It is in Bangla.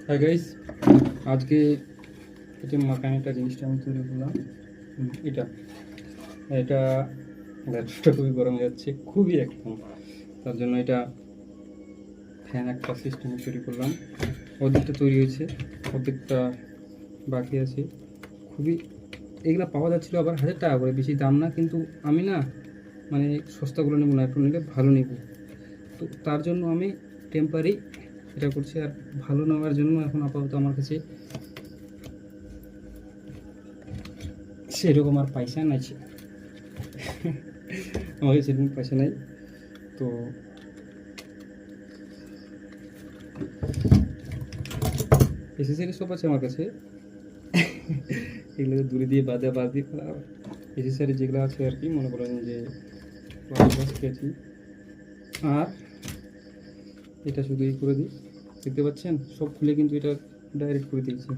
হাই গাইস, আজকে এটা মাখানিটা জিনিসটা আমি তৈরি করলাম। এটা এটা ব্যাটারিটা খুবই গরম যাচ্ছে, খুবই একদম। তার জন্য এটা ফ্যান একটা সিস্টেম তৈরি করলাম। অর্ধেকটা তৈরি হয়েছে, অর্ধেকটা বাকি আছে। খুবই এগুলো পাওয়া যাচ্ছিলো আবার 1000 টাকা করে, বেশি দাম না, কিন্তু আমি না মানে সস্তাগুলো নেবো না, একটু নিলে ভালো নেব। তো তার জন্য আমি টেম্পারি এটা করছি। আর ভালো নেওয়ার জন্য এখন আপাতত আমার কাছে সেরকম আর পয়সা নাই। আমার কাছে সেরকম পয়সা নাই। তো এসেসারি সব আছে আমার কাছে, এগুলো দূরে দিয়ে বাদ দিয়ে এসেসারি যেগুলো আছে আর কি, মনে করেন যে স্কেচি। আর এটা শুধু এই করে দিই, দেখতে পাচ্ছেন সব খুলে কিন্তু এটা ডাইরেক্ট করে দিয়েছি।